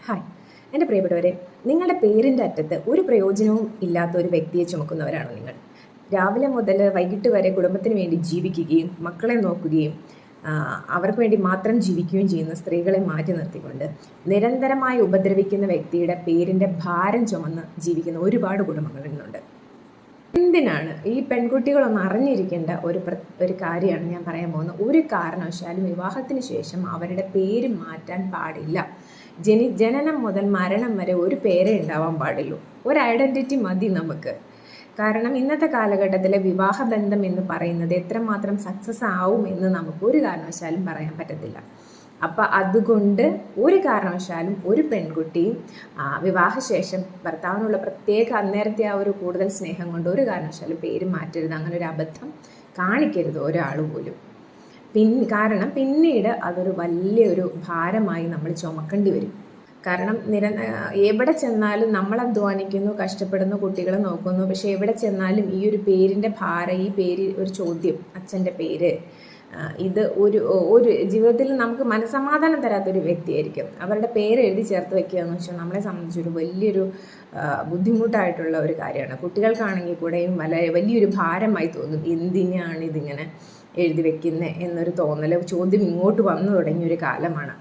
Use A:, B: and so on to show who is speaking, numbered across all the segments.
A: Hi എൻ്റെ പ്രിയപ്പെട്ടവരെ, നിങ്ങളുടെ പേരിൻ്റെ അറ്റത്ത് ഒരു പ്രയോജനവും ഇല്ലാത്ത ഒരു വ്യക്തിയെ ചുമക്കുന്നവരാണ് നിങ്ങൾ. രാവിലെ മുതൽ വൈകിട്ട് വരെ കുടുംബത്തിന് വേണ്ടി ജീവിക്കുകയും മക്കളെ നോക്കുകയും അവർക്ക് വേണ്ടി മാത്രം ജീവിക്കുകയും ചെയ്യുന്ന സ്ത്രീകളെ മാറ്റി നിർത്തിക്കൊണ്ട് നിരന്തരമായി ഉപദ്രവിക്കുന്ന വ്യക്തിയുടെ പേരിൻ്റെ ഭാരം ചുമന്ന് ജീവിക്കുന്ന ഒരുപാട് കുടുംബങ്ങളുണ്ട്. എന്തിനാണ് ഈ പെൺകുട്ടികളൊന്ന് അറിഞ്ഞിരിക്കേണ്ട ഒരു കാര്യമാണ് ഞാൻ പറയാൻ പോകുന്നത്. ഒരു കാരണവശാലും വിവാഹത്തിന് ശേഷം അവരുടെ പേര് മാറ്റാൻ പാടില്ല. ജനനം മുതൽ മരണം വരെ ഒരു പേരേ ഉണ്ടാവാൻ പാടുള്ളൂ. ഒരു ഐഡൻറ്റിറ്റി മതി നമുക്ക്. കാരണം ഇന്നത്തെ കാലഘട്ടത്തിലെ വിവാഹബന്ധം എന്ന് പറയുന്നത് എത്രമാത്രം സക്സസ് ആവും എന്ന് നമുക്ക് ഒരു കാരണവശാലും പറയാൻ പറ്റത്തില്ല. അപ്പം അതുകൊണ്ട് ഒരു കാരണവശാലും ഒരു പെൺകുട്ടിയും വിവാഹശേഷം ഭർത്താവിനുള്ള പ്രത്യേക അന്നേരത്തെ ആ ഒരു കൂടുതൽ സ്നേഹം കൊണ്ട് ഒരു കാരണവശാലും പേര് മാറ്റരുത്. അങ്ങനെ ഒരു അബദ്ധം കാണിക്കരുത് ഒരാൾ പോലും. കാരണം പിന്നീട് അതൊരു വലിയൊരു ഭാരമായി നമ്മൾ ചുമക്കേണ്ടി വരും. കാരണം എവിടെ ചെന്നാലും നമ്മൾ അധ്വാനിക്കുന്നു, കഷ്ടപ്പെടുന്നു, കുട്ടികളെ നോക്കുന്നു. പക്ഷെ എവിടെ ചെന്നാലും ഈ ഒരു പേരിൻ്റെ ഭാരം, ഈ പേര് ഒരു ചോദ്യം, അച്ഛൻ്റെ പേര്, ഇത് ഒരു ജീവിതത്തിൽ നമുക്ക് മനസ്സമാധാനം തരാത്തൊരു വ്യക്തിയായിരിക്കും. അവരുടെ പേര് എഴുതി ചേർത്ത് വെക്കുക എന്ന് വെച്ചാൽ നമ്മളെ സംബന്ധിച്ചൊരു വലിയൊരു ബുദ്ധിമുട്ടായിട്ടുള്ള ഒരു കാര്യമാണ്. കുട്ടികൾക്കാണെങ്കിൽ കൂടെയും വലിയൊരു ഭാരമായി തോന്നും. എന്തിനാണ് ഇതിങ്ങനെ എഴുതി വെക്കുന്നത് എന്നൊരു തോന്നൽ, ചോദ്യം ഇങ്ങോട്ട് വന്നു തുടങ്ങിയൊരു കാലമാണ്.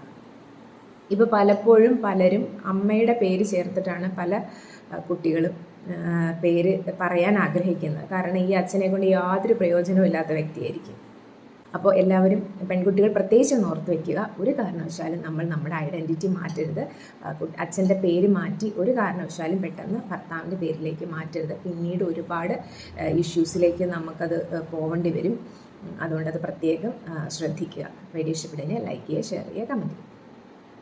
A: ഇപ്പോൾ പലപ്പോഴും പലരും അമ്മയുടെ പേര് ചേർത്തിട്ടാണ് പല കുട്ടികളും പേര് പറയാൻ ആഗ്രഹിക്കുന്നത്. കാരണം ഈ അച്ഛനെ കൊണ്ട് യാതൊരു പ്രയോജനവും ഇല്ലാത്ത വ്യക്തിയായിരിക്കും. അപ്പോൾ എല്ലാവരും, പെൺകുട്ടികൾ പ്രത്യേകിച്ച് ഓർത്ത് വയ്ക്കുക, ഒരു കാരണവശാലും നമ്മൾ നമ്മുടെ ഐഡൻറ്റിറ്റി മാറ്റരുത്. അച്ഛൻ്റെ പേര് മാറ്റി ഒരു കാരണവശാലും പെട്ടെന്ന് ഭർത്താവിൻ്റെ പേരിലേക്ക് മാറ്റരുത്. പിന്നീട് ഒരുപാട് ഇഷ്യൂസിലേക്ക് നമുക്കത് പോവേണ്ടി വരും. അതുകൊണ്ടത് പ്രത്യേകം ശ്രദ്ധിക്കുക. വീഡിയോ ഇഷ്ടപ്പെടുന്നതിന് ലൈക്ക് ചെയ്യുക, ഷെയർ ചെയ്യുക, കമൻറ്റ് ചെയ്യുക.